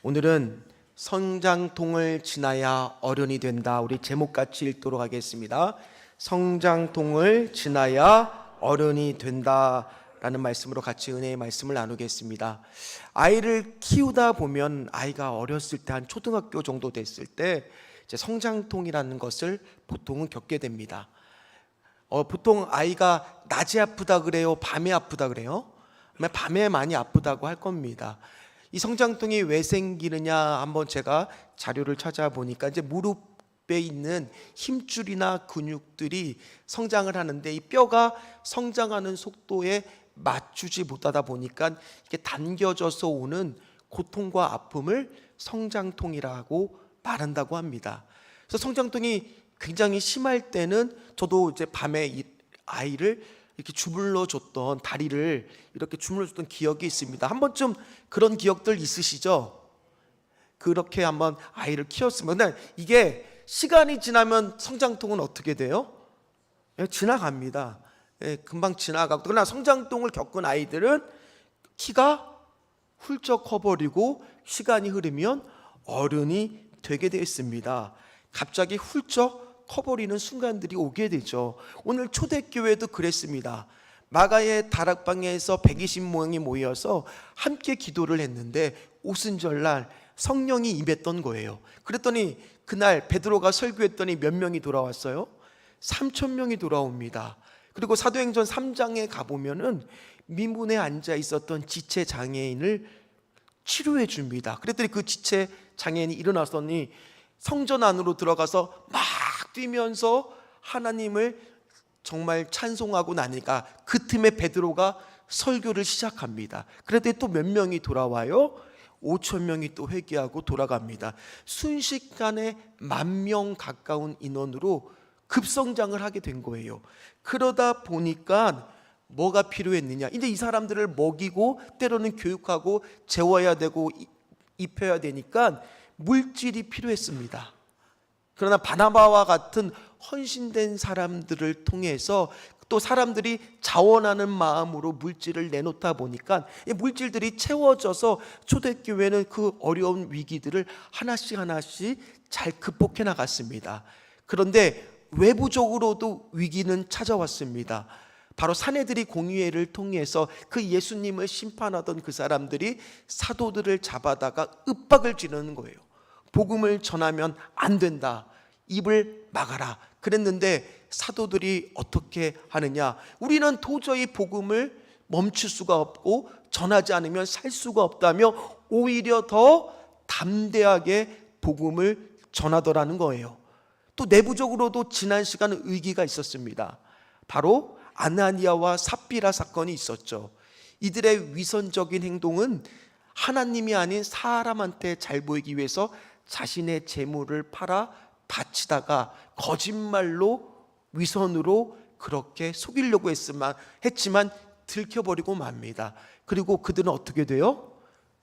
오늘은 성장통을 지나야 어른이 된다. 우리 제목같이 읽도록 하겠습니다. 성장통을 지나야 어른이 된다 라는 말씀으로 같이 은혜의 말씀을 나누겠습니다. 아이를 키우다 보면 아이가 어렸을 때 한 초등학교 정도 됐을 때 이제 성장통이라는 것을 보통은 겪게 됩니다. 보통 아이가 낮에 아프다 그래요? 밤에 아프다 그래요? 밤에 많이 아프다고 할 겁니다. 이 성장통이 왜 생기느냐 한번 제가 자료를 찾아보니까 이제 무릎에 있는 힘줄이나 근육들이 성장을 하는데 이 뼈가 성장하는 속도에 맞추지 못하다 보니까 이게 당겨져서 오는 고통과 아픔을 성장통이라고 말한다고 합니다. 그래서 성장통이 굉장히 심할 때는 저도 이제 밤에 이 아이를 이렇게 주물러 줬던 다리를 이렇게 주물러 줬던 기억이 있습니다. 한 번쯤 그런 기억들 있으시죠? 그렇게 한번 아이를 키웠으면 이게 시간이 지나면 성장통은 어떻게 돼요? 지나갑니다. 금방 지나가고 그러나 성장통을 겪은 아이들은 키가 훌쩍 커버리고 시간이 흐르면 어른이 되게 되어 있습니다. 갑자기 훌쩍 커버리는 순간들이 오게 되죠. 오늘 초대교회도 그랬습니다. 마가의 다락방에서 120명이 모여서 함께 기도를 했는데 오순절날 성령이 임했던 거예요. 그랬더니 그날 베드로가 설교했더니 몇 명이 돌아왔어요? 3,000명이 돌아옵니다. 그리고 사도행전 3장에 가보면은 민문에 앉아 있었던 지체 장애인을 치료해 줍니다. 그랬더니 그 지체 장애인이 일어나더니 성전 안으로 들어가서 막 뛰면서 하나님을 정말 찬송하고 나니까 그 틈에 베드로가 설교를 시작합니다. 그랬더니 또 몇 명이 돌아와요? 5,000명이 또 회개하고 돌아갑니다. 순식간에 10,000명 가까운 인원으로 급성장을 하게 된 거예요. 그러다 보니까 뭐가 필요했느냐? 이제 이 사람들을 먹이고 때로는 교육하고 재워야 되고 입혀야 되니까 물질이 필요했습니다. 그러나 바나바와 같은 헌신된 사람들을 통해서 또 사람들이 자원하는 마음으로 물질을 내놓다 보니까 이 물질들이 채워져서 초대교회는 그 어려운 위기들을 하나씩 잘 극복해 나갔습니다. 그런데 외부적으로도 위기는 찾아왔습니다. 바로 사내들이 공의회를 통해서 그 예수님을 심판하던 그 사람들이 사도들을 잡아다가 윽박을 지르는 거예요. 복음을 전하면 안 된다. 입을 막아라. 그랬는데 사도들이 어떻게 하느냐? 우리는 도저히 복음을 멈출 수가 없고 전하지 않으면 살 수가 없다며 오히려 더 담대하게 복음을 전하더라는 거예요. 또 내부적으로도 지난 시간 위기가 있었습니다. 바로 아나니아와 삽비라 사건이 있었죠. 이들의 위선적인 행동은 하나님이 아닌 사람한테 잘 보이기 위해서 자신의 재물을 팔아 바치다가 거짓말로 위선으로 그렇게 속이려고 했지만 들켜버리고 맙니다. 그리고 그들은 어떻게 돼요?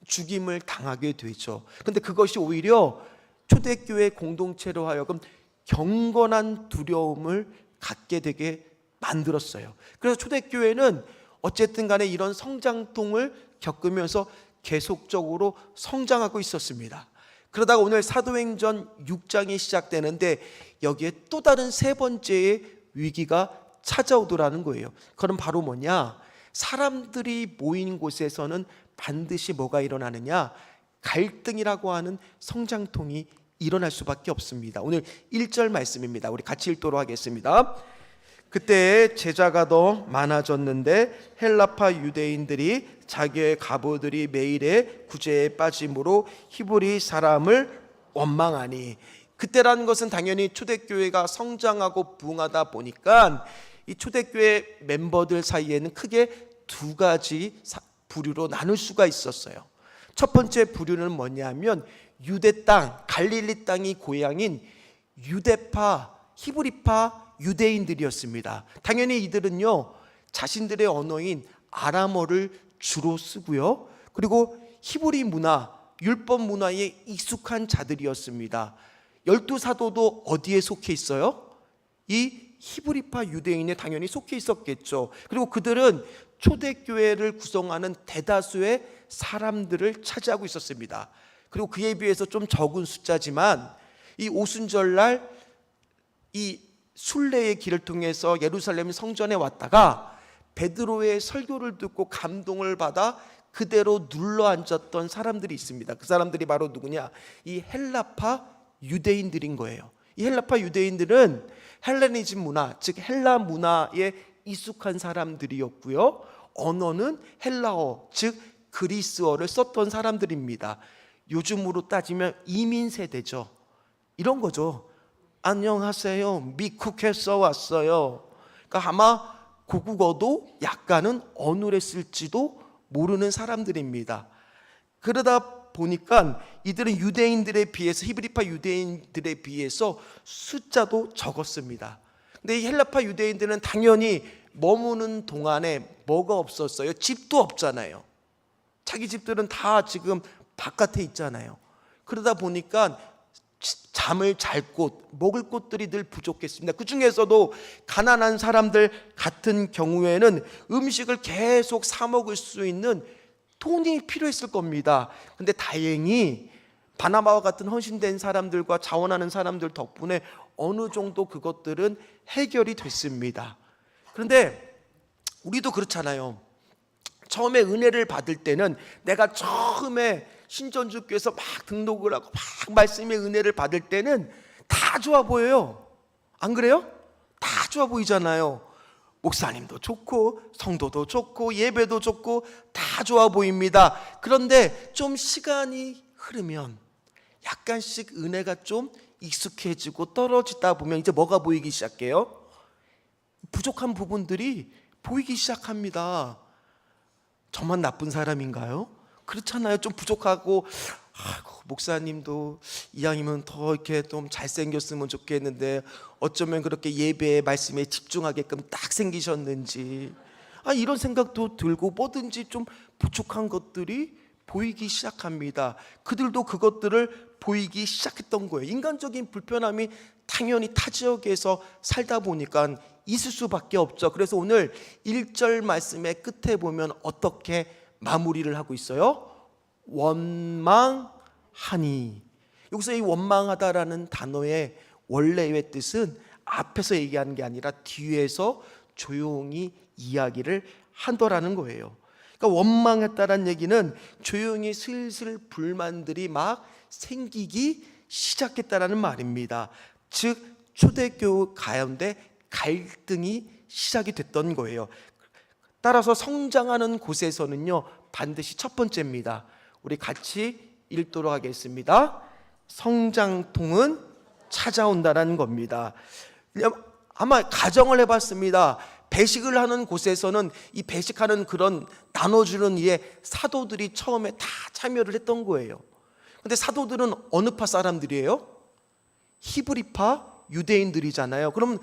죽임을 당하게 되죠. 그런데 그것이 오히려 초대교회 공동체로 하여금 경건한 두려움을 갖게 되게 만들었어요. 그래서 초대교회는 어쨌든 간에 이런 성장통을 겪으면서 계속적으로 성장하고 있었습니다. 그러다가 오늘 사도행전 6장이 시작되는데 여기에 또 다른 세 번째의 위기가 찾아오더라는 거예요. 그건 바로 뭐냐? 사람들이 모인 곳에서는 반드시 뭐가 일어나느냐? 갈등이라고 하는 성장통이 일어날 수밖에 없습니다. 오늘 1절 말씀입니다. 우리 같이 읽도록 하겠습니다. 그때 제자가 더 많아졌는데 헬라파 유대인들이 자기의 과부들이 매일의 구제에 빠짐으로 히브리 사람을 원망하니, 그때라는 것은 당연히 초대교회가 성장하고 부흥하다 보니까 이 초대교회 멤버들 사이에는 크게 두 가지 부류로 나눌 수가 있었어요. 첫 번째 부류는 뭐냐면 유대 땅, 갈릴리 땅이 고향인 유대파, 히브리파 유대인들이었습니다. 당연히 이들은요 자신들의 언어인 아람어를 주로 쓰고요, 그리고 히브리 문화, 율법 문화에 익숙한 자들이었습니다. 12사도도 어디에 속해 있어요? 이 히브리파 유대인에 당연히 속해 있었겠죠. 그리고 그들은 초대교회를 구성하는 대다수의 사람들을 차지하고 있었습니다. 그리고 그에 비해서 좀 적은 숫자지만 이 오순절날 이 순례의 길을 통해서 예루살렘 성전에 왔다가 베드로의 설교를 듣고 감동을 받아 그대로 눌러 앉았던 사람들이 있습니다. 그 사람들이 바로 누구냐? 이 헬라파 유대인들인 거예요. 이 헬라파 유대인들은 헬레니즘 문화, 즉 헬라 문화에 익숙한 사람들이었고요. 언어는 헬라어, 즉 그리스어를 썼던 사람들입니다. 요즘으로 따지면 이민 세대죠. 이런 거죠. 안녕하세요, 미국에서 왔어요. 그러니까 아마 고국어도 약간은 어눌했을지도 모르는 사람들입니다. 그러다 보니까 이들은 유대인들에 비해서, 히브리파 유대인들에 비해서 숫자도 적었습니다. 근데 이 헬라파 유대인들은 당연히 머무는 동안에 뭐가 없었어요? 집도 없잖아요. 자기 집들은 다 지금 바깥에 있잖아요. 그러다 보니까 잠을 잘 곳, 먹을 곳들이 늘 부족했습니다. 그 중에서도 가난한 사람들 같은 경우에는 음식을 계속 사 먹을 수 있는 돈이 필요했을 겁니다. 근데 다행히 바나바와 같은 헌신된 사람들과 자원하는 사람들 덕분에 어느 정도 그것들은 해결이 됐습니다. 그런데 우리도 그렇잖아요. 처음에 은혜를 받을 때는 내가 처음에 신전주교에서 막 등록을 하고 막 말씀의 은혜를 받을 때는 다 좋아 보여요. 안 그래요? 다 좋아 보이잖아요. 목사님도 좋고 성도도 좋고 예배도 좋고 다 좋아 보입니다. 그런데 좀 시간이 흐르면 약간씩 은혜가 좀 익숙해지고 떨어지다 보면 이제 뭐가 보이기 시작해요? 부족한 부분들이 보이기 시작합니다. 저만 나쁜 사람인가요? 그렇잖아요. 좀 부족하고, 목사님도 이왕이면 더 이렇게 좀 잘생겼으면 좋겠는데 어쩌면 그렇게 예배의 말씀에 집중하게끔 딱 생기셨는지, 이런 생각도 들고 뭐든지 좀 부족한 것들이 보이기 시작합니다. 그들도 그것들을 보이기 시작했던 거예요. 인간적인 불편함이 당연히 타 지역에서 살다 보니까 있을 수밖에 없죠. 그래서 오늘 1절 말씀의 끝에 보면 어떻게 마무리를 하고 있어요? 원망하니. 여기서 이 원망하다라는 단어의 원래의 뜻은 앞에서 얘기하는 게 아니라 뒤에서 조용히 이야기를 하더라는 거예요. 그러니까 원망했다라는 얘기는 조용히 슬슬 불만들이 막 생기기 시작했다라는 말입니다. 즉 초대교회 가운데 갈등이 시작이 됐던 거예요. 따라서 성장하는 곳에서는요, 반드시 첫 번째입니다. 우리 같이 읽도록 하겠습니다. 성장통은 찾아온다라는 겁니다. 아마 가정을 해봤습니다. 배식을 하는 곳에서는 이 배식하는 그런 나눠주는 이에 사도들이 처음에 다 참여를 했던 거예요. 근데 사도들은 어느 파 사람들이에요? 히브리파 유대인들이잖아요. 그럼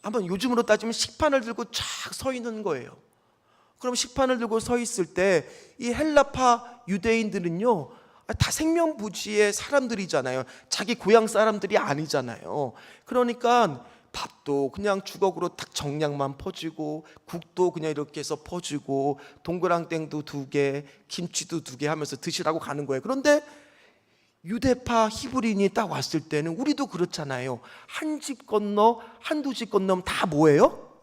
한번 요즘으로 따지면 식판을 들고 쫙 서 있는 거예요. 그럼 식판을 들고 서 있을 때 이 헬라파 유대인들은요, 다 생명부지의 사람들이잖아요. 자기 고향 사람들이 아니잖아요. 그러니까 밥도 그냥 주걱으로 딱 정량만 퍼주고, 국도 그냥 이렇게 해서 퍼주고, 동그랑땡도 2개, 김치도 2개 하면서 드시라고 가는 거예요. 그런데 유대파 히브리인이 딱 왔을 때는 우리도 그렇잖아요. 한 집 건너 한두 집 건너면 다 뭐예요?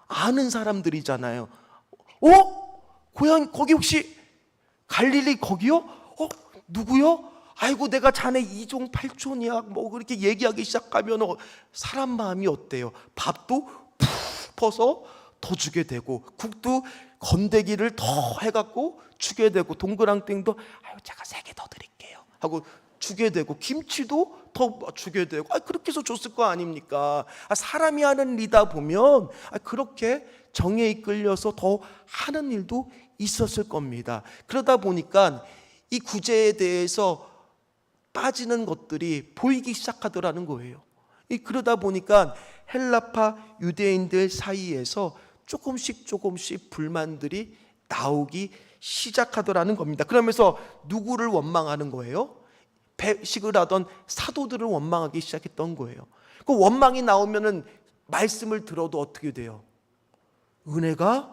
아는 사람들이잖아요. 고향 거기 혹시 갈릴리 거기요? 누구요? 아이고 내가 자네 이종 팔촌이야. 뭐 그렇게 얘기하기 시작하면 사람 마음이 어때요? 밥도 푹 퍼서 더 주게 되고, 국도 건더기를 더 해갖고 주게 되고, 동그랑땡도 제가 3개 더 드릴게요 하고 주게 되고, 김치도 더 주게 되고, 그렇게 해서 줬을 거 아닙니까? 사람이 하는 일이다 보면 그렇게 정에 이끌려서 더 하는 일도 있었을 겁니다. 그러다 보니까 이 구제에 대해서 빠지는 것들이 보이기 시작하더라는 거예요. 그러다 보니까 헬라파 유대인들 사이에서 조금씩 불만들이 나오기 시작하더라는 겁니다. 그러면서 누구를 원망하는 거예요? 배식을 하던 사도들을 원망하기 시작했던 거예요. 그 원망이 나오면은 말씀을 들어도 어떻게 돼요? 은혜가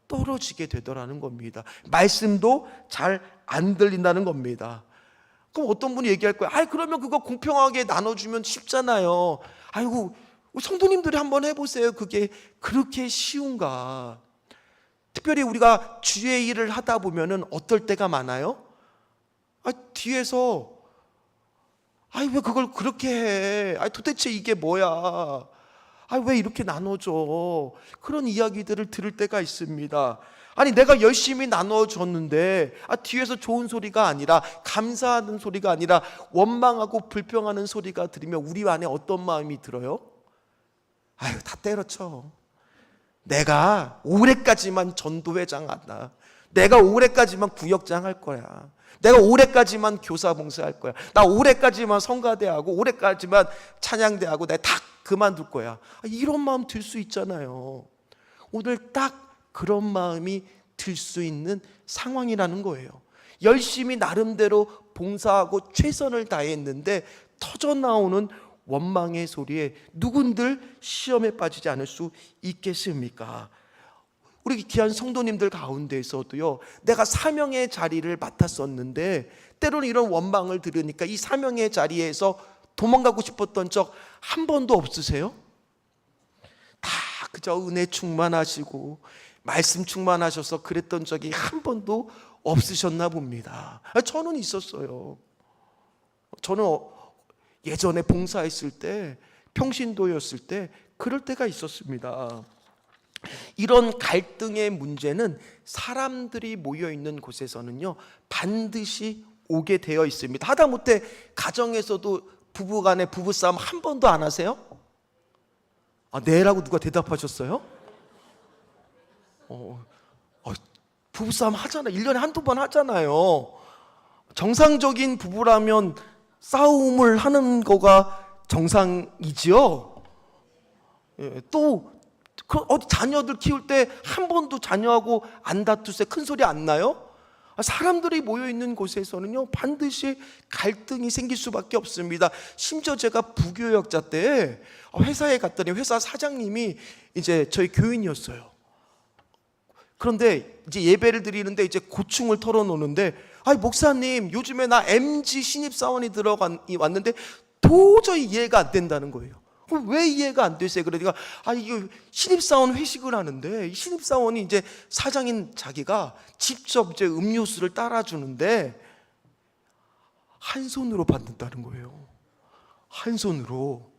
떨어지게 되더라는 겁니다. 말씀도 잘 안 들린다는 겁니다. 그럼 어떤 분이 얘기할 거야. 그러면 그거 공평하게 나눠주면 쉽잖아요. 아이고, 성도님들이 한번 해보세요. 그게 그렇게 쉬운가? 특별히 우리가 주의 일을 하다 보면은 어떨 때가 많아요? 뒤에서 왜 그걸 그렇게 해? 도대체 이게 뭐야? 왜 이렇게 나눠줘? 그런 이야기들을 들을 때가 있습니다. 내가 열심히 나눠줬는데 뒤에서 좋은 소리가 아니라, 감사하는 소리가 아니라 원망하고 불평하는 소리가 들리면 우리 안에 어떤 마음이 들어요? 다 때려쳐. 내가 올해까지만 전도회장 한다. 내가 올해까지만 구역장 할 거야. 내가 올해까지만 교사 봉사할 거야. 나 올해까지만 성가대하고 올해까지만 찬양대하고 내가 다 그만둘 거야. 이런 마음 들 수 있잖아요. 오늘 딱 그런 마음이 들 수 있는 상황이라는 거예요. 열심히 나름대로 봉사하고 최선을 다했는데 터져나오는 원망의 소리에 누군들 시험에 빠지지 않을 수 있겠습니까? 우리 귀한 성도님들 가운데서도요, 내가 사명의 자리를 맡았었는데 때로는 이런 원망을 들으니까 이 사명의 자리에서 도망가고 싶었던 적 한 번도 없으세요? 다 그저 은혜 충만하시고 말씀 충만하셔서 그랬던 적이 한 번도 없으셨나 봅니다. 저는 있었어요. 저는 예전에 봉사했을 때, 평신도였을 때 그럴 때가 있었습니다. 이런 갈등의 문제는 사람들이 모여있는 곳에서는요 반드시 오게 되어 있습니다. 하다못해 가정에서도 부부간에 부부싸움 한 번도 안 하세요? 네라고 누가 대답하셨어요? 부부싸움 하잖아요. 1년에 한두 번 하잖아요. 정상적인 부부라면 싸움을 하는 거가 정상이지요. 또 어디 자녀들 키울 때 한 번도 자녀하고 안 다투세요? 큰 소리 안 나요? 사람들이 모여있는 곳에서는요 반드시 갈등이 생길 수밖에 없습니다. 심지어 제가 부교역자 때 회사에 갔더니 회사 사장님이 이제 저희 교인이었어요. 그런데 이제 예배를 드리는데 이제 고충을 털어놓는데, 목사님 요즘에 나 MG 신입사원이 왔는데 도저히 이해가 안 된다는 거예요. 그럼 왜 이해가 안 되세요? 그러니까 이거 신입사원 회식을 하는데 이 신입사원이 이제 사장인 자기가 직접 이제 음료수를 따라주는데 한 손으로 받는다는 거예요. 한 손으로.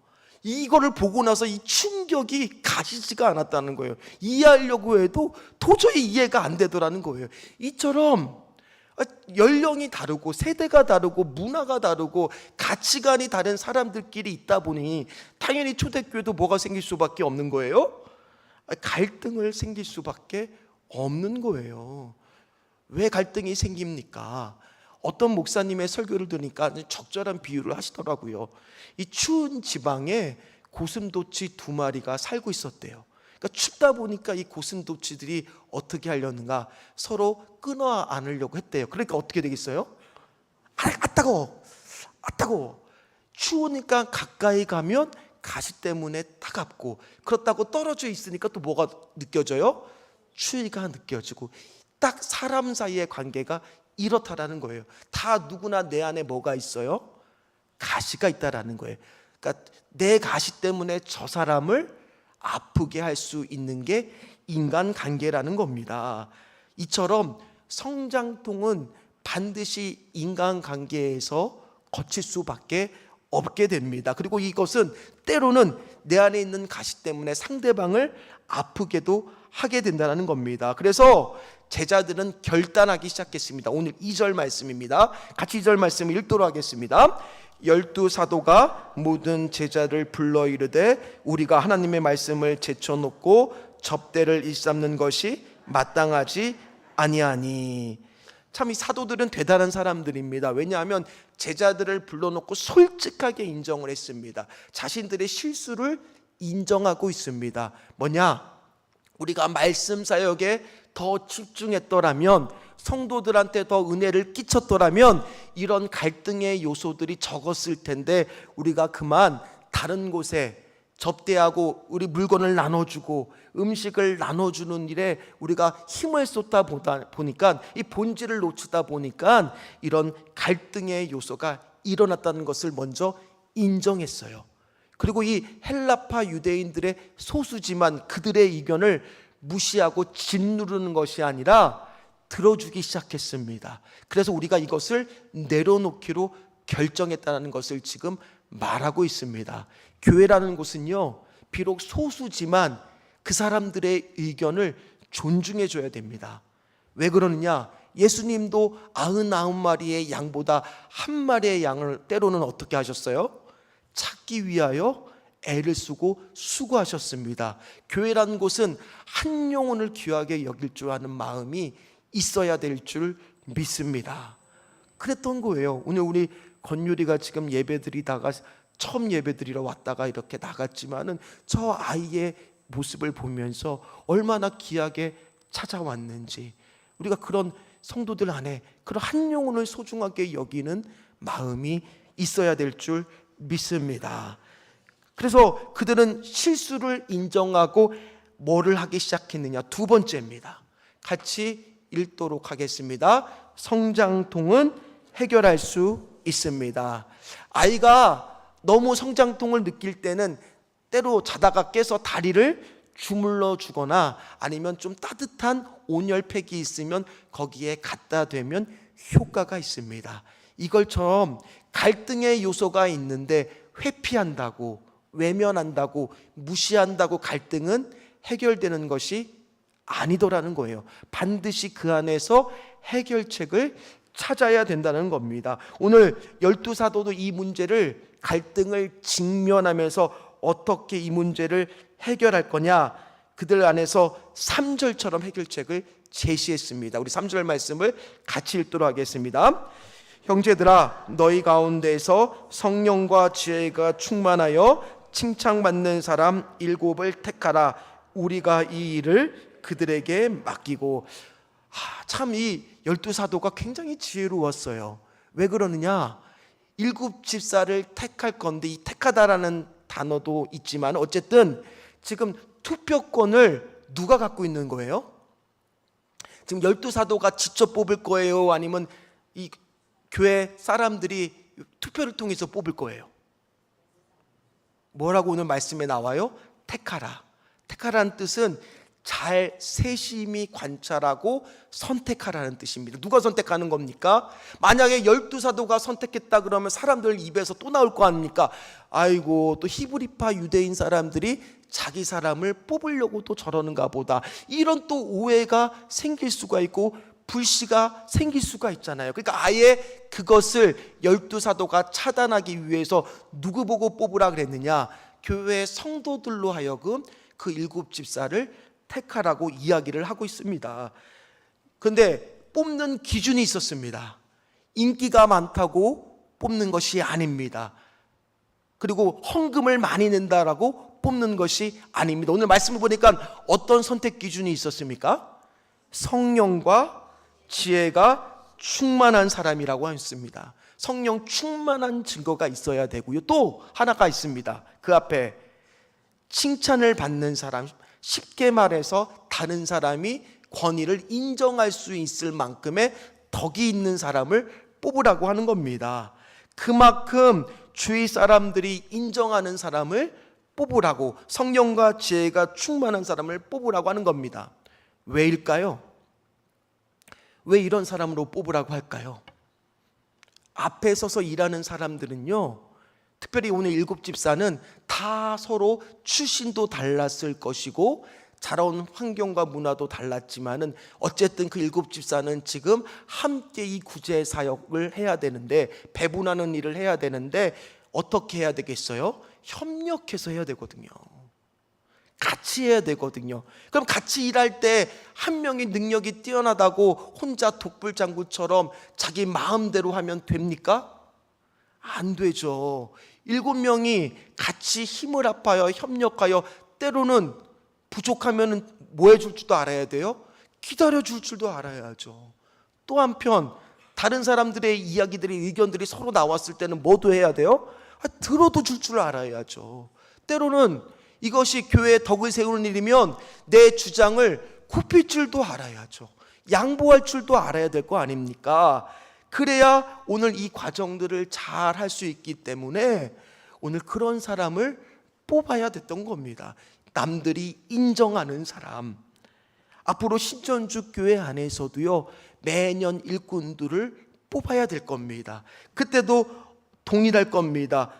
이거를 보고 나서 이 충격이 가시지가 않았다는 거예요. 이해하려고 해도 도저히 이해가 안 되더라는 거예요. 이처럼 연령이 다르고 세대가 다르고 문화가 다르고 가치관이 다른 사람들끼리 있다 보니 당연히 초대교회도 뭐가 생길 수밖에 없는 거예요? 갈등을 생길 수밖에 없는 거예요. 왜 갈등이 생깁니까? 어떤 목사님의 설교를 들으니까 적절한 비유를 하시더라고요. 이 추운 지방에 고슴도치 2마리가 살고 있었대요. 그러니까 춥다 보니까 이 고슴도치들이 어떻게 하려는가, 서로 끊어 안으려고 했대요. 그러니까 어떻게 되겠어요? 따가워. 추우니까 가까이 가면 가시 때문에 따갑고, 그렇다고 떨어져 있으니까 또 뭐가 느껴져요? 추위가 느껴지고. 딱 사람 사이의 관계가 이렇다라는 거예요. 다 누구나 내 안에 뭐가 있어요? 가시가 있다라는 거예요. 그러니까 내 가시 때문에 저 사람을 아프게 할 수 있는 게 인간관계라는 겁니다. 이처럼 성장통은 반드시 인간관계에서 거칠 수밖에 없게 됩니다. 그리고 이것은 때로는 내 안에 있는 가시 때문에 상대방을 아프게도 하게 된다는 겁니다. 그래서 제자들은 결단하기 시작했습니다. 오늘 2절 말씀입니다. 같이 2절 말씀을 읽도록 하겠습니다. 12 사도가 모든 제자를 불러 이르되 우리가 하나님의 말씀을 제쳐놓고 접대를 일삼는 것이 마땅하지 아니하니. 참 이 사도들은 대단한 사람들입니다. 왜냐하면 제자들을 불러놓고 솔직하게 인정을 했습니다. 자신들의 실수를 인정하고 있습니다. 뭐냐? 우리가 말씀 사역에 더 집중했더라면, 성도들한테 더 은혜를 끼쳤더라면 이런 갈등의 요소들이 적었을 텐데 우리가 그만 다른 곳에 접대하고 우리 물건을 나눠주고 음식을 나눠주는 일에 우리가 힘을 쏟다 보니까 이 본질을 놓치다 보니까 이런 갈등의 요소가 일어났다는 것을 먼저 인정했어요. 그리고 이 헬라파 유대인들의 소수지만 그들의 의견을 무시하고 짓누르는 것이 아니라 들어주기 시작했습니다. 그래서 우리가 이것을 내려놓기로 결정했다는 것을 지금 말하고 있습니다. 교회라는 곳은요, 비록 소수지만 그 사람들의 의견을 존중해 줘야 됩니다. 왜 그러느냐? 예수님도 99마리의 양보다 한 마리의 양을 때로는 어떻게 하셨어요? 찾기 위하여 애를 쓰고 수고하셨습니다. 교회라는 곳은 한 영혼을 귀하게 여길 줄 아는 마음이 있어야 될 줄 믿습니다. 그랬던 거예요. 오늘 우리 건율이가 지금 예배드리다가 처음 예배드리러 왔다가 이렇게 나갔지만은 저 아이의 모습을 보면서 얼마나 귀하게 찾아왔는지, 우리가 그런 성도들 안에 그런 한 영혼을 소중하게 여기는 마음이 있어야 될 줄 믿습니다. 그래서 그들은 실수를 인정하고 뭐를 하기 시작했느냐? 두 번째입니다. 같이 읽도록 하겠습니다. 성장통은 해결할 수 있습니다. 아이가 너무 성장통을 느낄 때는 때로 자다가 깨서 다리를 주물러 주거나 아니면 좀 따뜻한 온열팩이 있으면 거기에 갖다 대면 효과가 있습니다. 이걸처럼 갈등의 요소가 있는데 회피한다고, 외면한다고, 무시한다고 갈등은 해결되는 것이 아니더라는 거예요. 반드시 그 안에서 해결책을 찾아야 된다는 겁니다. 오늘 12사도도 이 문제를, 갈등을 직면하면서 어떻게 이 문제를 해결할 거냐, 그들 안에서 3절처럼 해결책을 제시했습니다. 우리 3절 말씀을 같이 읽도록 하겠습니다. 형제들아, 너희 가운데서 성령과 지혜가 충만하여 칭찬받는 사람 7을 택하라. 우리가 이 일을 그들에게 맡기고. 참 이 12사도가 굉장히 지혜로웠어요. 왜 그러느냐? 7 집사를 택할 건데, 이 택하다라는 단어도 있지만 어쨌든 지금 투표권을 누가 갖고 있는 거예요? 지금 12사도가 직접 뽑을 거예요? 아니면 이 교회 사람들이 투표를 통해서 뽑을 거예요? 뭐라고 오늘 말씀에 나와요? 택하라. 택하라는 뜻은 잘 세심히 관찰하고 선택하라는 뜻입니다. 누가 선택하는 겁니까? 만약에 12사도가 선택했다 그러면 사람들 입에서 또 나올 거 아닙니까? 아이고, 또 히브리파 유대인 사람들이 자기 사람을 뽑으려고 또 저러는가 보다, 이런 또 오해가 생길 수가 있고 불씨가 생길 수가 있잖아요. 그러니까 아예 그것을 12사도가 차단하기 위해서 누구 보고 뽑으라 그랬느냐? 교회 성도들로 하여금 그 7 집사를 택하라고 이야기를 하고 있습니다. 그런데 뽑는 기준이 있었습니다. 인기가 많다고 뽑는 것이 아닙니다. 그리고 헌금을 많이 낸다라고 뽑는 것이 아닙니다. 오늘 말씀을 보니까 어떤 선택 기준이 있었습니까? 성령과 지혜가 충만한 사람이라고 했습니다. 성령 충만한 증거가 있어야 되고요. 또 하나가 있습니다. 그 앞에 칭찬을 받는 사람, 쉽게 말해서 다른 사람이 권위를 인정할 수 있을 만큼의 덕이 있는 사람을 뽑으라고 하는 겁니다. 그만큼 주위 사람들이 인정하는 사람을 뽑으라고, 성령과 지혜가 충만한 사람을 뽑으라고 하는 겁니다. 왜일까요? 왜 이런 사람으로 뽑으라고 할까요? 앞에 서서 일하는 사람들은요, 특별히 오늘 7 집사는 다 서로 출신도 달랐을 것이고 자라온 환경과 문화도 달랐지만은 어쨌든 그 7 집사는 지금 함께 이 구제 사역을 해야 되는데, 배분하는 일을 해야 되는데 어떻게 해야 되겠어요? 협력해서 해야 되거든요. 같이 해야 되거든요. 그럼 같이 일할 때 한 명이 능력이 뛰어나다고 혼자 독불장구처럼 자기 마음대로 하면 됩니까? 안 되죠. 7명이 같이 힘을 합하여 협력하여 때로는 부족하면 뭐 해줄 줄도 알아야 돼요? 기다려줄 줄도 알아야죠. 또 한편 다른 사람들의 이야기들이, 의견들이 서로 나왔을 때는 뭐도 해야 돼요? 들어도 줄 줄 알아야죠. 때로는 이것이 교회에 덕을 세우는 일이면 내 주장을 굽힐 줄도 알아야죠. 양보할 줄도 알아야 될 거 아닙니까? 그래야 오늘 이 과정들을 잘 할 수 있기 때문에 오늘 그런 사람을 뽑아야 됐던 겁니다. 남들이 인정하는 사람. 앞으로 신천주 교회 안에서도요, 매년 일꾼들을 뽑아야 될 겁니다. 그때도 동일할 겁니다.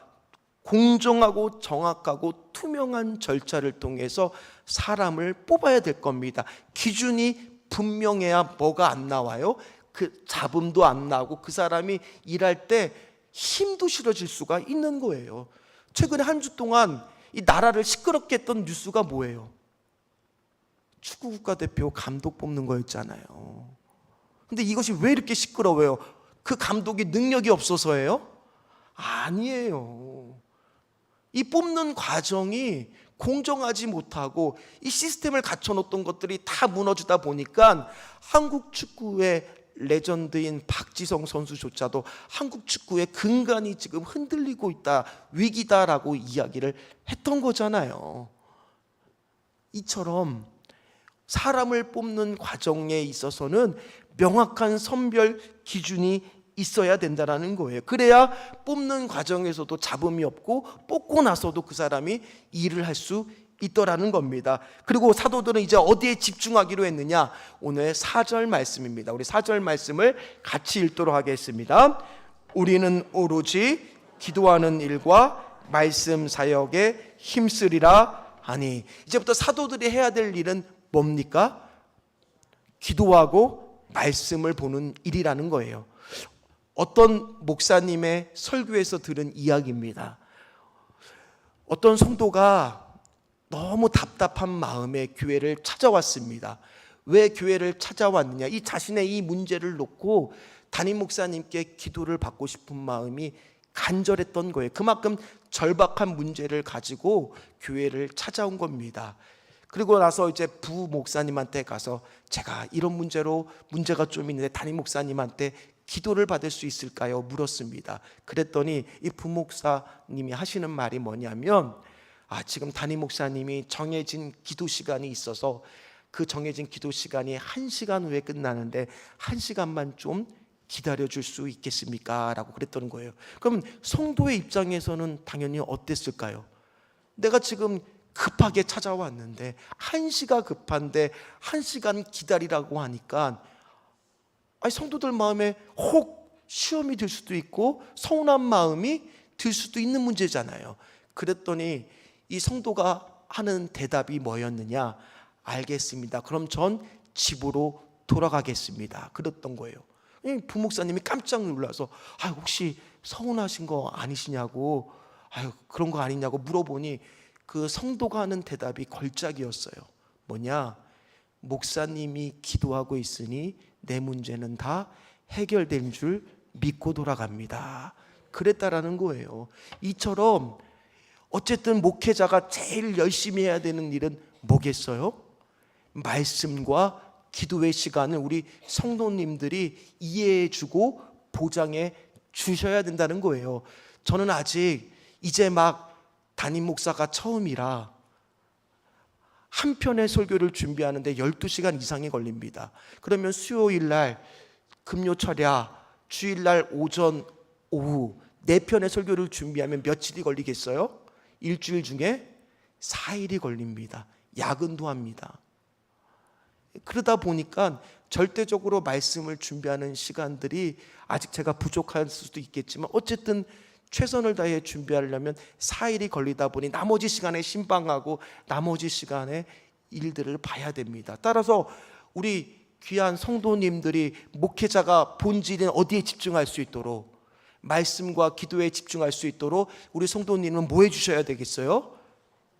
공정하고 정확하고 투명한 절차를 통해서 사람을 뽑아야 될 겁니다. 기준이 분명해야 뭐가 안 나와요? 그 잡음도 안 나고 그 사람이 일할 때 힘도 실어질 수가 있는 거예요. 최근에 한 주 동안 이 나라를 시끄럽게 했던 뉴스가 뭐예요? 축구 국가대표 감독 뽑는 거였잖아요. 근데 이것이 왜 이렇게 시끄러워요? 그 감독이 능력이 없어서예요? 아니에요. 이 뽑는 과정이 공정하지 못하고 이 시스템을 갖춰놓던 것들이 다 무너지다 보니까 한국 축구의 레전드인 박지성 선수조차도 한국 축구의 근간이 지금 흔들리고 있다, 위기다라고 이야기를 했던 거잖아요. 이처럼 사람을 뽑는 과정에 있어서는 명확한 선별 기준이 있어야 된다는 거예요. 그래야 뽑는 과정에서도 잡음이 없고 뽑고 나서도 그 사람이 일을 할 수 있더라는 겁니다. 그리고 사도들은 이제 어디에 집중하기로 했느냐? 오늘 4절 말씀입니다. 우리 4절 말씀을 같이 읽도록 하겠습니다. 우리는 오로지 기도하는 일과 말씀 사역에 힘쓰리라 하니. 이제부터 사도들이 해야 될 일은 뭡니까? 기도하고 말씀을 보는 일이라는 거예요. 어떤 목사님의 설교에서 들은 이야기입니다. 어떤 성도가 너무 답답한 마음에 교회를 찾아왔습니다. 왜 교회를 찾아왔느냐? 이 자신의 이 문제를 놓고 담임 목사님께 기도를 받고 싶은 마음이 간절했던 거예요. 그만큼 절박한 문제를 가지고 교회를 찾아온 겁니다. 그리고 나서 이제 부 목사님한테 가서 제가 이런 문제가 좀 있는데 담임 목사님한테 기도를 받을 수 있을까요? 물었습니다. 그랬더니 이 부목사님이 하시는 말이 뭐냐면, 지금 담임 목사님이 정해진 기도 시간이 있어서 그 정해진 기도 시간이 1시간 후에 끝나는데 1시간만 좀 기다려 줄 수 있겠습니까? 라고 그랬던 거예요. 그럼 성도의 입장에서는 당연히 어땠을까요? 내가 지금 급하게 찾아왔는데 1시가 급한데 1시간 기다리라고 하니까 성도들 마음에 혹 시험이 들 수도 있고 서운한 마음이 들 수도 있는 문제잖아요. 그랬더니 이 성도가 하는 대답이 뭐였느냐? 알겠습니다. 그럼 전 집으로 돌아가겠습니다. 그랬던 거예요. 부목사님이 깜짝 놀라서 혹시 서운하신 거 아니시냐고, 그런 거 아니냐고 물어보니 그 성도가 하는 대답이 걸작이었어요. 뭐냐? 목사님이 기도하고 있으니 내 문제는 다 해결된 줄 믿고 돌아갑니다. 그랬다라는 거예요. 이처럼 어쨌든 목회자가 제일 열심히 해야 되는 일은 뭐겠어요? 말씀과 기도의 시간을 우리 성도님들이 이해해주고 보장해 주셔야 된다는 거예요. 저는 아직 이제 막 담임 목사가 처음이라 한 편의 설교를 준비하는데 12시간 이상이 걸립니다. 그러면 수요일 날 금요 철야, 주일 날 오전 오후 4편의 설교를 준비하면 며칠이 걸리겠어요? 일주일 중에 4일이 걸립니다. 야근도 합니다. 그러다 보니까 절대적으로 말씀을 준비하는 시간들이 아직 제가 부족할 수도 있겠지만 어쨌든 최선을 다해 준비하려면 4일이 걸리다 보니 나머지 시간에 신방하고 나머지 시간에 일들을 봐야 됩니다. 따라서 우리 귀한 성도님들이 목회자가 본질인 어디에 집중할 수 있도록, 말씀과 기도에 집중할 수 있도록 우리 성도님은 뭐 해주셔야 되겠어요?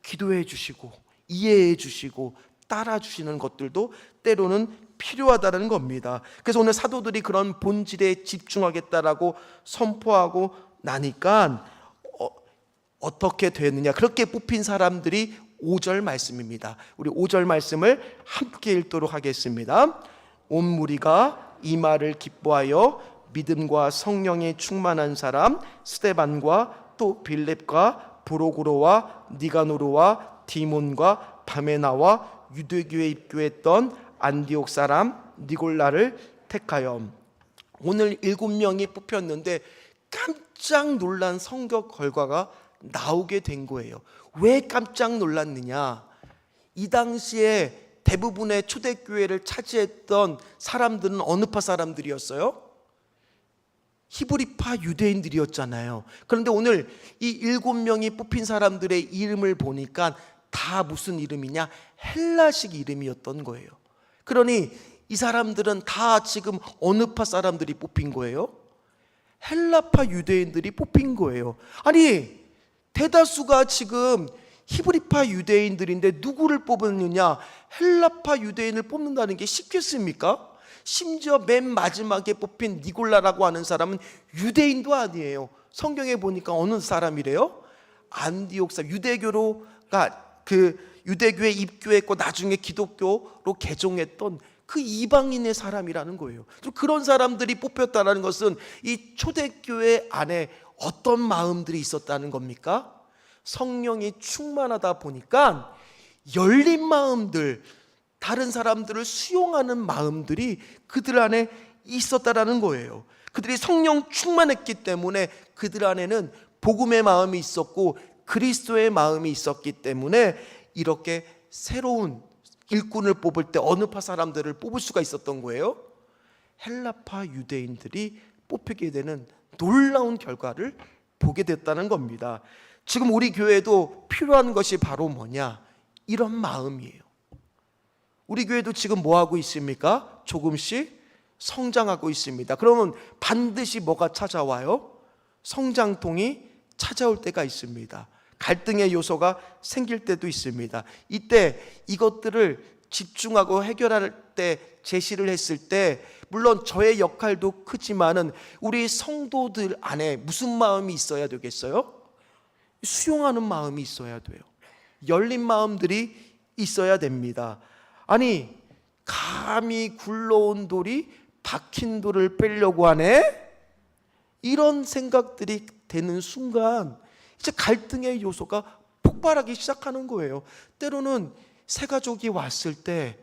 기도해 주시고 이해해 주시고 따라 주시는 것들도 때로는 필요하다는 겁니다. 그래서 오늘 사도들이 그런 본질에 집중하겠다라고 선포하고 나니까 어떻게 되느냐? 그렇게 뽑힌 사람들이 5절 말씀입니다. 우리 5절 말씀을 함께 읽도록 하겠습니다. 온 무리가 이 말을 기뻐하여 믿음과 성령에 충만한 사람 스데반과 또 빌립과 브로고로와 니가노르와 디몬과 바메나와 유대교에 입교했던 안디옥 사람 니골라를 택하여. 오늘 7명이 뽑혔는데 깜짝 놀란 성격 결과가 나오게 된 거예요. 왜 깜짝 놀랐느냐? 이 당시에 대부분의 초대교회를 차지했던 사람들은 어느 파 사람들이었어요? 히브리파 유대인들이었잖아요. 그런데 오늘 이 7명이 뽑힌 사람들의 이름을 보니까 다 무슨 이름이냐? 헬라식 이름이었던 거예요. 그러니 이 사람들은 다 지금 어느 파 사람들이 뽑힌 거예요? 헬라파 유대인들이 뽑힌 거예요. 아니, 대다수가 지금 히브리파 유대인들인데 누구를 뽑았느냐? 헬라파 유대인을 뽑는다는 게 쉽겠습니까? 심지어 맨 마지막에 뽑힌 니골라라고 하는 사람은 유대인도 아니에요. 성경에 보니까 어느 사람이래요? 안디옥 사람, 유대교로가 유대교에 입교했고 나중에 기독교로 개종했던 그 이방인의 사람이라는 거예요. 그런 사람들이 뽑혔다는 것은 이 초대교회 안에 어떤 마음들이 있었다는 겁니까? 성령이 충만하다 보니까 열린 마음들, 다른 사람들을 수용하는 마음들이 그들 안에 있었다라는 거예요. 그들이 성령 충만했기 때문에 그들 안에는 복음의 마음이 있었고 그리스도의 마음이 있었기 때문에 이렇게 새로운 일꾼을 뽑을 때 어느 파 사람들을 뽑을 수가 있었던 거예요? 헬라파 유대인들이 뽑히게 되는 놀라운 결과를 보게 됐다는 겁니다. 지금 우리 교회도 필요한 것이 바로 뭐냐? 이런 마음이에요. 우리 교회도 지금 뭐 하고 있습니까? 조금씩 성장하고 있습니다. 그러면 반드시 뭐가 찾아와요? 성장통이 찾아올 때가 있습니다. 갈등의 요소가 생길 때도 있습니다. 이때 이것들을 집중하고 해결할 때, 제시를 했을 때 물론 저의 역할도 크지만은 우리 성도들 안에 무슨 마음이 있어야 되겠어요? 수용하는 마음이 있어야 돼요. 열린 마음들이 있어야 됩니다. 아니, 감히 굴러온 돌이 박힌 돌을 빼려고 하네? 이런 생각들이 되는 순간 이제 갈등의 요소가 폭발하기 시작하는 거예요. 때로는 새 가족이 왔을 때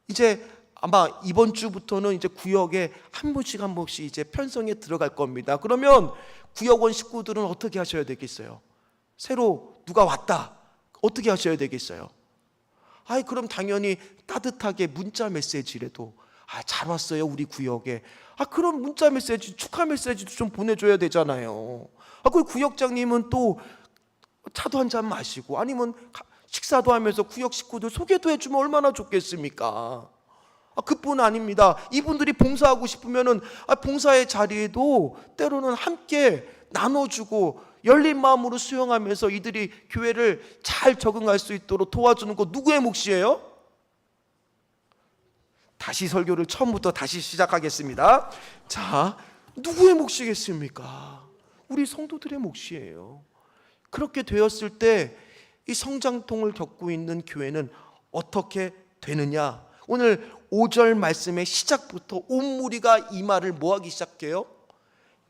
이제 아마 이번 주부터는 이제 구역에 한 번씩 이제 편성에 들어갈 겁니다. 그러면 구역원 식구들은 어떻게 하셔야 되겠어요? 새로 누가 왔다. 어떻게 하셔야 되겠어요? 그럼 당연히 따뜻하게 문자 메시지라도 잘 왔어요 우리 구역에. 그런 문자 메시지, 축하 메시지도 좀 보내줘야 되잖아요. 그 구역장님은 또 차도 한잔 마시고 아니면 식사도 하면서 구역 식구들 소개도 해주면 얼마나 좋겠습니까? 그뿐 아닙니다. 이분들이 봉사하고 싶으면은 봉사의 자리에도 때로는 함께 나눠주고 열린 마음으로 수용하면서 이들이 교회를 잘 적응할 수 있도록 도와주는 거 누구의 몫이에요? 다시 설교를 처음부터 다시 시작하겠습니다. 자, 누구의 몫이겠습니까? 우리 성도들의 몫이에요. 그렇게 되었을 때 이 성장통을 겪고 있는 교회는 어떻게 되느냐? 오늘 5절 말씀의 시작부터 온 무리가 이 말을 뭐하기 시작해요?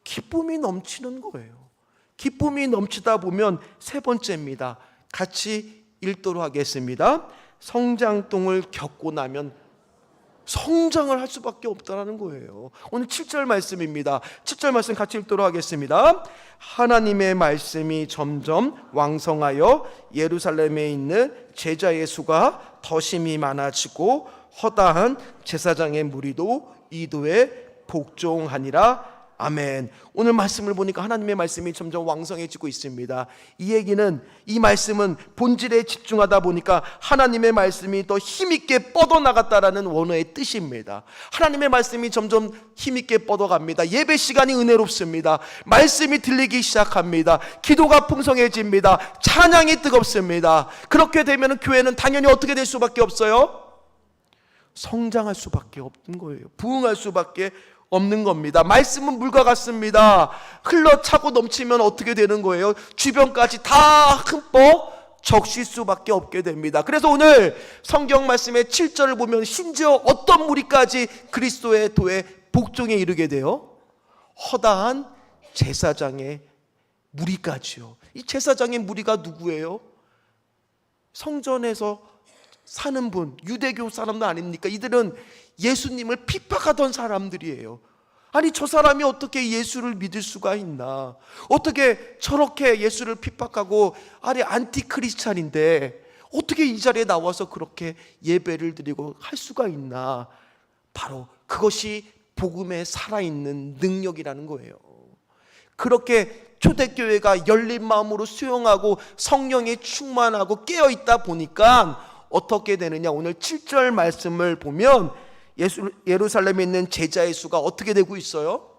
기쁨이 넘치는 거예요. 기쁨이 넘치다 보면 세 번째입니다. 같이 읽도록 하겠습니다. 성장통을 겪고 나면 성장을 할 수밖에 없다는 거예요. 오늘 7절 말씀입니다. 7절 말씀 같이 읽도록 하겠습니다. 하나님의 말씀이 점점 왕성하여 예루살렘에 있는 제자의 수가 더 심히 많아지고 허다한 제사장의 무리도 이도에 복종하니라. 아멘. 오늘 말씀을 보니까 하나님의 말씀이 점점 왕성해지고 있습니다. 이 얘기는, 이 말씀은 본질에 집중하다 보니까 하나님의 말씀이 더 힘있게 뻗어나갔다라는 원어의 뜻입니다. 하나님의 말씀이 점점 힘있게 뻗어갑니다. 예배 시간이 은혜롭습니다. 말씀이 들리기 시작합니다. 기도가 풍성해집니다. 찬양이 뜨겁습니다. 그렇게 되면 교회는 당연히 어떻게 될 수밖에 없어요? 성장할 수밖에 없는 거예요. 부흥할 수밖에 없는 겁니다. 말씀은 물과 같습니다. 흘러차고 넘치면 어떻게 되는 거예요? 주변까지 다 흠뻑 적실 수밖에 없게 됩니다. 그래서 오늘 성경 말씀의 7절을 보면 심지어 어떤 무리까지 그리스도의 도에 복종에 이르게 돼요? 허다한 제사장의 무리까지요. 이 제사장의 무리가 누구예요? 성전에서 사는 분, 유대교 사람도 아닙니까? 이들은 예수님을 핍박하던 사람들이에요. 아니, 저 사람이 어떻게 예수를 믿을 수가 있나? 어떻게 저렇게 예수를 핍박하고, 아니 안티크리스찬인데 어떻게 이 자리에 나와서 그렇게 예배를 드리고 할 수가 있나? 바로 그것이 복음에 살아있는 능력이라는 거예요. 그렇게 초대교회가 열린 마음으로 수용하고 성령에 충만하고 깨어있다 보니까 어떻게 되느냐? 오늘 7절 말씀을 보면 예루살렘에 있는 제자의 수가 어떻게 되고 있어요?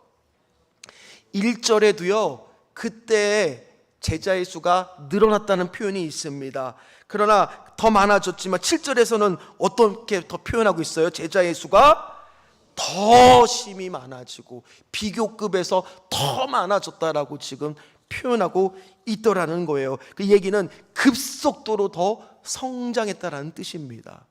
1절에도요, 그때 제자의 수가 늘어났다는 표현이 있습니다. 그러나 더 많아졌지만 7절에서는 어떻게 더 표현하고 있어요? 제자의 수가 더 심히 많아지고 비교급에서 더 많아졌다라고 지금 표현하고 있더라는 거예요. 그 얘기는 급속도로 더 성장했다라는 뜻입니다.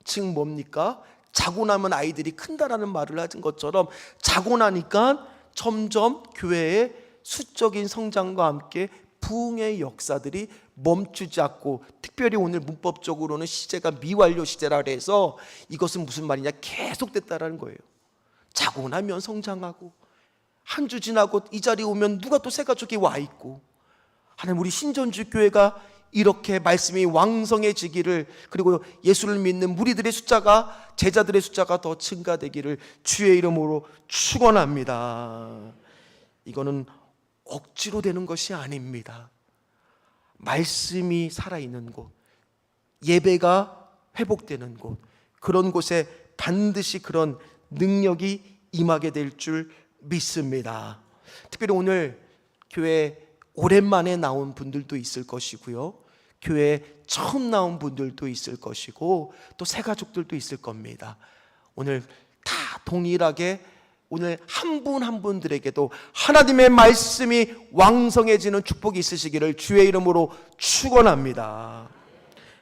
즉 뭡니까? 자고 나면 아이들이 큰다라는 말을 하신 것처럼 자고 나니까 점점 교회의 수적인 성장과 함께 부흥의 역사들이 멈추지 않고, 특별히 오늘 문법적으로는 시제가 미완료 시제라 해서 이것은 무슨 말이냐, 계속됐다라는 거예요. 자고 나면 성장하고 한 주 지나고 이 자리에 오면 누가 또 새 가족이 와 있고, 하나님 우리 신전주 교회가 이렇게 말씀이 왕성해지기를, 그리고 예수를 믿는 무리들의 숫자가, 제자들의 숫자가 더 증가되기를 주의 이름으로 축원합니다. 이거는 억지로 되는 것이 아닙니다. 말씀이 살아있는 곳, 예배가 회복되는 곳, 그런 곳에 반드시 그런 능력이 임하게 될 줄 믿습니다. 특별히 오늘 교회 오랜만에 나온 분들도 있을 것이고요, 교회 처음 나온 분들도 있을 것이고, 또 새 가족들도 있을 겁니다. 오늘 다 동일하게 오늘 한 분 한 분들에게도 하나님의 말씀이 왕성해지는 축복이 있으시기를 주의 이름으로 축원합니다.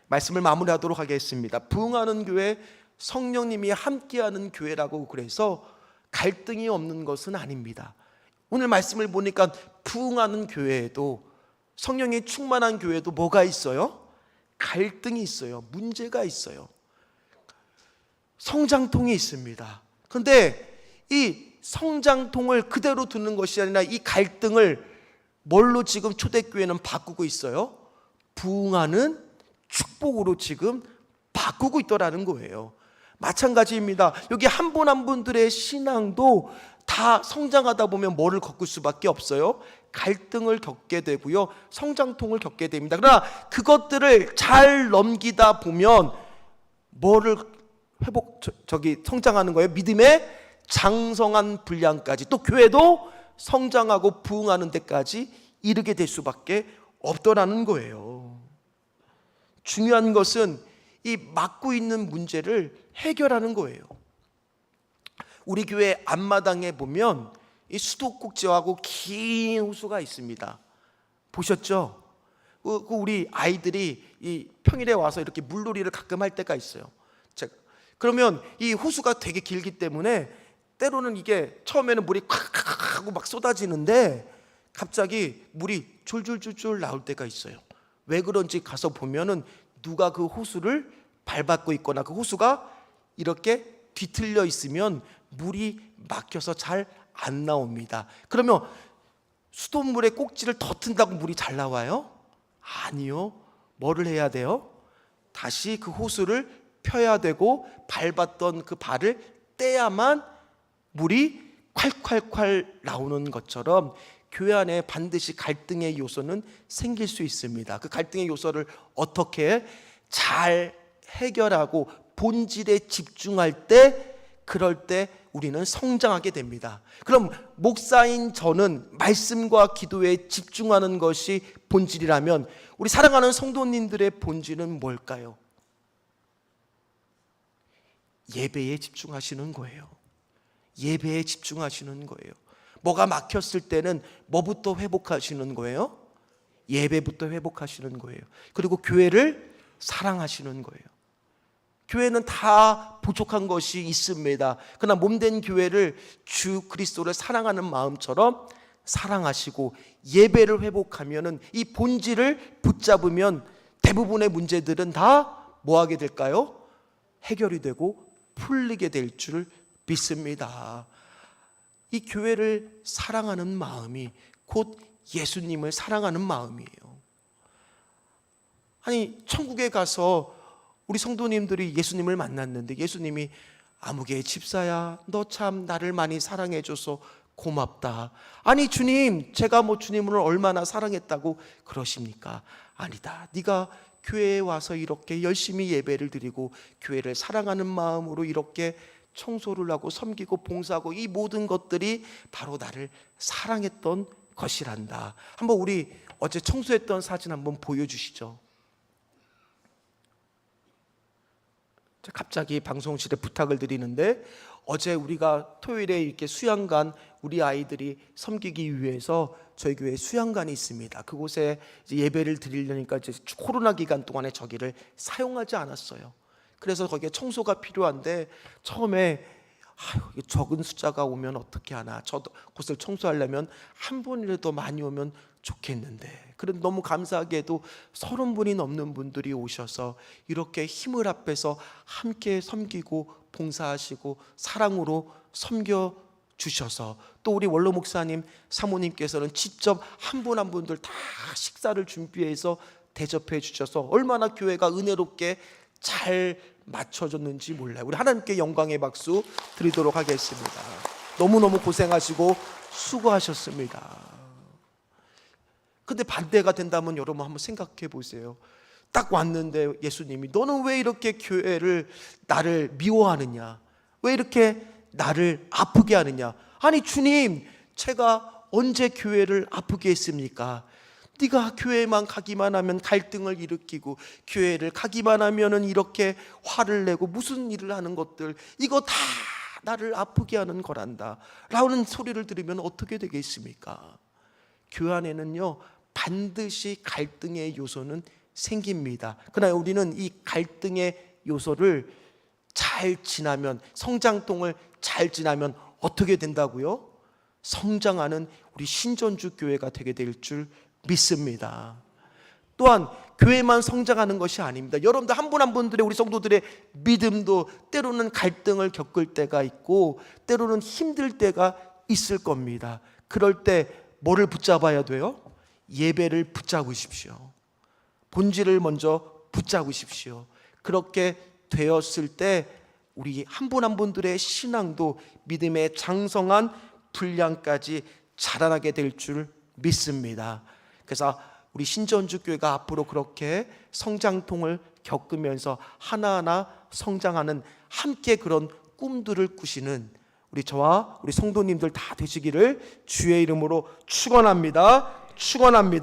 말씀을 마무리하도록 하겠습니다. 부흥하는 교회, 성령님이 함께하는 교회라고 그래서 갈등이 없는 것은 아닙니다. 오늘 말씀을 보니까 부흥하는 교회에도, 성령이 충만한 교회에도 뭐가 있어요? 갈등이 있어요. 문제가 있어요. 성장통이 있습니다. 그런데 이 성장통을 그대로 두는 것이 아니라 이 갈등을 뭘로 지금 초대교회는 바꾸고 있어요? 부흥하는 축복으로 지금 바꾸고 있더라는 거예요. 마찬가지입니다. 여기 한 분 한 분들의 신앙도 다 성장하다 보면 뭐를 겪을 수밖에 없어요? 갈등을 겪게 되고요, 성장통을 겪게 됩니다. 그러나 그것들을 잘 넘기다 보면 뭐를 성장하는 거예요? 믿음의 장성한 분량까지, 또 교회도 성장하고 부흥하는 데까지 이르게 될 수밖에 없더라는 거예요. 중요한 것은 이 막고 있는 문제를 해결하는 거예요. 우리 교회 앞마당에 보면 이 수도꼭지하고 긴 호수가 있습니다. 보셨죠? 우리 아이들이 이 평일에 와서 이렇게 물놀이를 가끔 할 때가 있어요. 그러면 이 호수가 되게 길기 때문에 때로는 이게 처음에는 물이 콱콱 하고 막 쏟아지는데 갑자기 물이 줄줄줄줄 나올 때가 있어요. 왜 그런지 가서 보면은 누가 그 호수를 밟고 있거나 그 호수가 이렇게 뒤틀려 있으면 물이 막혀서 잘 안 나옵니다. 그러면 수돗물에 꼭지를 더 튼다고 물이 잘 나와요? 아니요. 뭐를 해야 돼요? 다시 그 호수를 펴야 되고 밟았던 그 발을 떼야만 물이 콸콸콸 나오는 것처럼 교회 안에 반드시 갈등의 요소는 생길 수 있습니다. 그 갈등의 요소를 어떻게 잘 해결하고 본질에 집중할 때, 그럴 때 우리는 성장하게 됩니다. 그럼 목사인 저는 말씀과 기도에 집중하는 것이 본질이라면 우리 사랑하는 성도님들의 본질은 뭘까요? 예배에 집중하시는 거예요. 예배에 집중하시는 거예요. 뭐가 막혔을 때는 뭐부터 회복하시는 거예요? 예배부터 회복하시는 거예요. 그리고 교회를 사랑하시는 거예요. 교회는 다 부족한 것이 있습니다. 그러나 몸된 교회를 주 그리스도를 사랑하는 마음처럼 사랑하시고 예배를 회복하면은 이 본질을 붙잡으면 대부분의 문제들은 다 뭐 하게 될까요? 해결이 되고 풀리게 될 줄 믿습니다. 이 교회를 사랑하는 마음이 곧 예수님을 사랑하는 마음이에요. 아니, 천국에 가서 우리 성도님들이 예수님을 만났는데 예수님이 아무개 집사야, 너 참 나를 많이 사랑해줘서 고맙다. 아니 주님, 제가 뭐 주님을 얼마나 사랑했다고 그러십니까? 아니다. 네가 교회에 와서 이렇게 열심히 예배를 드리고 교회를 사랑하는 마음으로 이렇게 청소를 하고 섬기고 봉사하고 이 모든 것들이 바로 나를 사랑했던 것이란다. 한번 우리 어제 청소했던 사진 한번 보여주시죠. 갑자기 방송실에 부탁을 드리는데, 어제 우리가 토요일에 이렇게 수양관, 우리 아이들이 섬기기 위해서 저희 교회에 수양관이 있습니다. 그곳에 이제 예배를 드리려니까 이제 코로나 기간 동안에 저기를 사용하지 않았어요. 그래서 거기에 청소가 필요한데 처음에 적은 숫자가 오면 어떻게 하나, 저 곳을 청소하려면 한 분이라도 많이 오면 좋겠는데, 그런데 너무 감사하게도 30분이 넘는 분들이 오셔서 이렇게 힘을 합해서 함께 섬기고 봉사하시고 사랑으로 섬겨 주셔서, 또 우리 원로 목사님 사모님께서는 직접 한 분 한 분들 다 식사를 준비해서 대접해 주셔서 얼마나 교회가 은혜롭게 잘 맞춰줬는지 몰라요. 우리 하나님께 영광의 박수 드리도록 하겠습니다. 너무너무 고생하시고 수고하셨습니다. 근데 반대가 된다면 여러분 한번 생각해 보세요. 딱 왔는데 예수님이 너는 왜 이렇게 교회를 나를 미워하느냐? 왜 이렇게 나를 아프게 하느냐? 아니 주님, 제가 언제 교회를 아프게 했습니까? 네가 교회만 가기만 하면 갈등을 일으키고 교회를 가기만 하면은 이렇게 화를 내고 무슨 일을 하는 것들, 이거 다 나를 아프게 하는 거란다 라는 소리를 들으면 어떻게 되겠습니까? 교회 안에는요 반드시 갈등의 요소는 생깁니다. 그러나 우리는 이 갈등의 요소를 잘 지나면, 성장통을 잘 지나면 어떻게 된다고요? 성장하는 우리 신전주 교회가 되게 될 줄 믿습니다. 또한 교회만 성장하는 것이 아닙니다. 여러분들 한 분 한 분들의, 우리 성도들의 믿음도 때로는 갈등을 겪을 때가 있고 때로는 힘들 때가 있을 겁니다. 그럴 때 뭐를 붙잡아야 돼요? 예배를 붙잡으십시오. 본질을 먼저 붙잡으십시오. 그렇게 되었을 때 우리 한 분 한 분들의 신앙도 믿음의 장성한 분량까지 자라나게 될 줄 믿습니다. 그래서 우리 신전주 교회가 앞으로 그렇게 성장통을 겪으면서 하나하나 성장하는, 함께 그런 꿈들을 꾸시는 우리 저와 우리 성도님들 다 되시기를 주의 이름으로 축원합니다. 축원합니다.